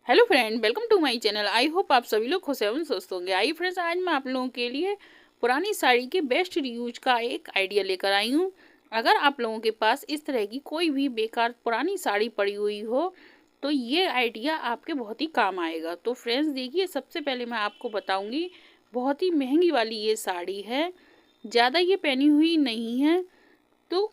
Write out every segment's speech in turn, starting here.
Hello friend, welcome to my channel. I hope आप सभी लोग खुश एवं स्वस्थ होंगे। आई फ्रेंड्स, आज मैं आप लोगों के लिए पुरानी साड़ी के बेस्ट रीयूज का एक आइडिया लेकर आई हूँ। अगर आप लोगों के पास इस तरह की कोई भी बेकार पुरानी साड़ी पड़ी हुई हो तो ये आइडिया आपके बहुत ही काम आएगा। तो फ्रेंड्स देखिए, सबसे पहले मैं आपको बताऊँगी, बहुत ही महंगी वाली ये साड़ी है, ज़्यादा ये पहनी हुई नहीं है। तो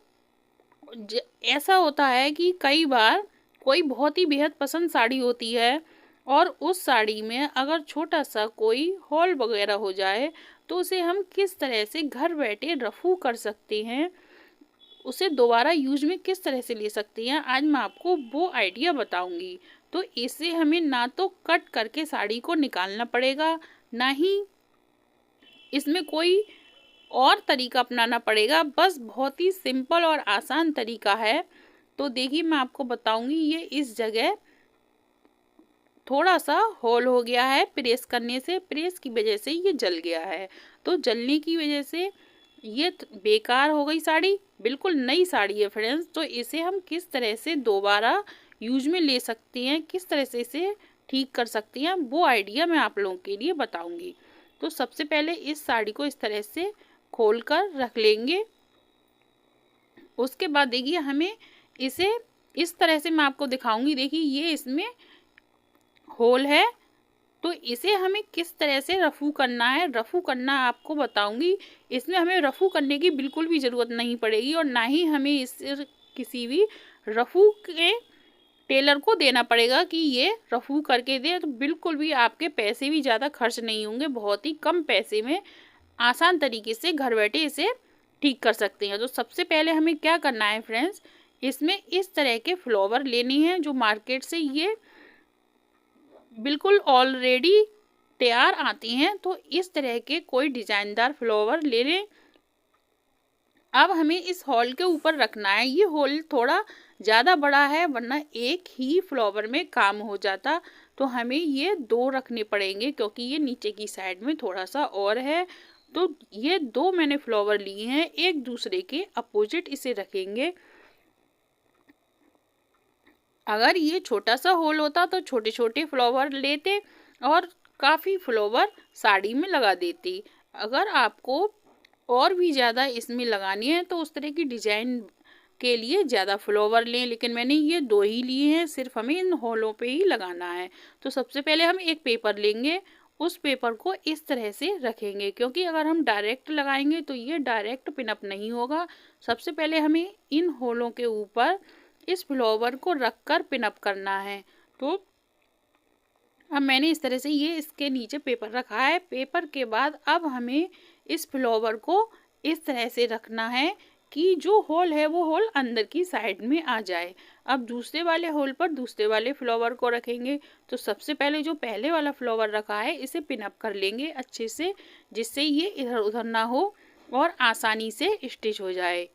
ऐसा होता है कि कई बार कोई बहुत ही बेहद पसंद साड़ी होती है और उस साड़ी में अगर छोटा सा कोई हॉल वगैरह हो जाए तो उसे हम किस तरह से घर बैठे रफू कर सकते हैं, उसे दोबारा यूज में किस तरह से ले सकते हैं, आज मैं आपको वो आइडिया बताऊंगी। तो इससे हमें ना तो कट करके साड़ी को निकालना पड़ेगा, ना ही इसमें कोई और तरीका अपनाना पड़ेगा। बस बहुत ही सिंपल और आसान तरीका है। तो देखिए, मैं आपको बताऊंगी। ये इस जगह थोड़ा सा होल हो गया है प्रेस करने से, प्रेस की वजह से ये जल गया है। तो जलने की वजह से ये बेकार हो गई साड़ी, बिल्कुल नई साड़ी है फ्रेंड्स। तो इसे हम किस तरह से दोबारा यूज में ले सकते हैं, किस तरह से इसे ठीक कर सकते हैं, वो आइडिया मैं आप लोगों के लिए बताऊंगी। तो सबसे पहले इस साड़ी को इस तरह से खोल कर रख लेंगे। उसके बाद देखिए, हमें इसे इस तरह से मैं आपको दिखाऊंगी। देखिए, ये इसमें होल है, तो इसे हमें किस तरह से रफू करना है, रफू करना आपको बताऊंगी। इसमें हमें रफू करने की बिल्कुल भी ज़रूरत नहीं पड़ेगी और ना ही हमें इसे किसी भी रफू के टेलर को देना पड़ेगा कि ये रफू करके दे। तो बिल्कुल भी आपके पैसे भी ज़्यादा खर्च नहीं होंगे, बहुत ही कम पैसे में आसान तरीके से घर बैठे इसे ठीक कर सकते हैं। तो सबसे पहले हमें क्या करना है फ्रेंड्स, इसमें इस तरह के फ्लावर लेने हैं जो मार्केट से ये बिल्कुल ऑलरेडी तैयार आती हैं। तो इस तरह के कोई डिजाइनदार फ्लावर ले लें। अब हमें इस हॉल के ऊपर रखना है। ये हॉल थोड़ा ज़्यादा बड़ा है, वरना एक ही फ्लावर में काम हो जाता। तो हमें ये दो रखने पड़ेंगे क्योंकि ये नीचे की साइड में थोड़ा सा और है। तो ये दो मैंने फ्लावर लिए हैं, एक दूसरे के अपोजिट इसे रखेंगे। अगर ये छोटा सा होल होता तो छोटे छोटे फ्लावर लेते और काफ़ी फ्लावर साड़ी में लगा देती। अगर आपको और भी ज़्यादा इसमें लगानी है तो उस तरह की डिजाइन के लिए ज़्यादा फ्लावर लें, लेकिन मैंने ये दो ही लिए हैं, सिर्फ हमें इन होलों पे ही लगाना है। तो सबसे पहले हम एक पेपर लेंगे, उस पेपर को इस तरह से रखेंगे क्योंकि अगर हम डायरेक्ट लगाएंगे तो ये डायरेक्ट पिनअप नहीं होगा। सबसे पहले हमें इन होलों के ऊपर इस फ्लावर को रखकर पिनअप करना है। तो अब मैंने इस तरह से ये इसके नीचे पेपर रखा है। पेपर के बाद अब हमें इस फ्लावर को इस तरह से रखना है कि जो होल है वो होल अंदर की साइड में आ जाए। अब दूसरे वाले होल पर दूसरे वाले फ्लावर को रखेंगे। तो सबसे पहले जो पहले वाला फ्लावर रखा है इसे पिनअप कर लेंगे अच्छे से, जिससे ये इधर उधर ना हो और आसानी से स्टिच हो जाए।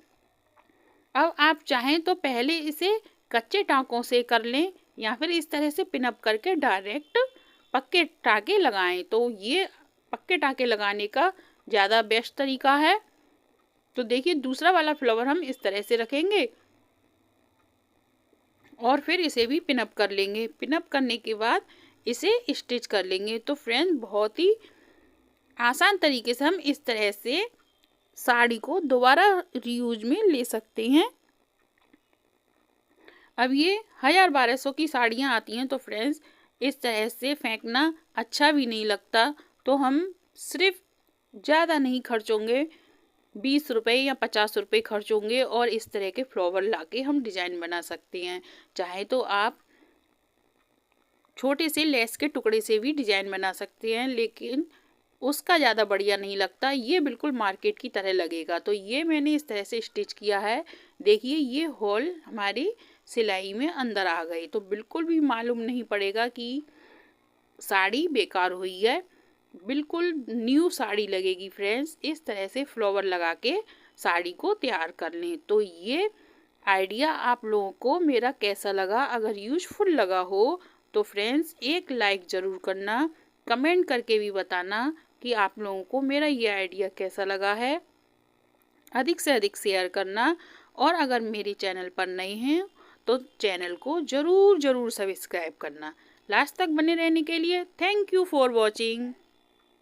अब आप चाहें तो पहले इसे कच्चे टाँकों से कर लें या फिर इस तरह से पिनअप करके डायरेक्ट पक्के टाँके लगाएं। तो ये पक्के टाँके लगाने का ज़्यादा बेस्ट तरीका है। तो देखिए, दूसरा वाला फ्लावर हम इस तरह से रखेंगे और फिर इसे भी पिनअप कर लेंगे। पिनअप करने के बाद इसे स्टिच कर लेंगे। तो फ्रेंड्स, बहुत ही आसान तरीके से हम इस तरह से साड़ी को दोबारा रीयूज में ले सकते हैं। अब ये 1000-1200 की साड़ियाँ आती हैं तो फ्रेंड्स, इस तरह से फेंकना अच्छा भी नहीं लगता। तो हम सिर्फ ज़्यादा नहीं खर्चोंगे, 20 रुपये या 50 रुपये खर्च होंगे और इस तरह के फ्लावर लाके हम डिज़ाइन बना सकते हैं। चाहे तो आप छोटे से लेस के टुकड़े से भी डिज़ाइन बना सकते हैं, लेकिन उसका ज़्यादा बढ़िया नहीं लगता, ये बिल्कुल मार्केट की तरह लगेगा। तो ये मैंने इस तरह से स्टिच किया है। देखिए, ये होल हमारी सिलाई में अंदर आ गई, तो बिल्कुल भी मालूम नहीं पड़ेगा कि साड़ी बेकार हुई है, बिल्कुल न्यू साड़ी लगेगी फ्रेंड्स। इस तरह से फ्लावर लगा के साड़ी को तैयार कर लें। तो ये आइडिया आप लोगों को मेरा कैसा लगा? अगर यूजफुल लगा हो तो फ्रेंड्स एक लाइक ज़रूर करना, कमेंट करके भी बताना कि आप लोगों को मेरा ये आइडिया कैसा लगा है। अधिक से अधिक शेयर करना और अगर मेरे चैनल पर नए हैं तो चैनल को ज़रूर सब्सक्राइब करना। लास्ट तक बने रहने के लिए थैंक यू फॉर वॉचिंग।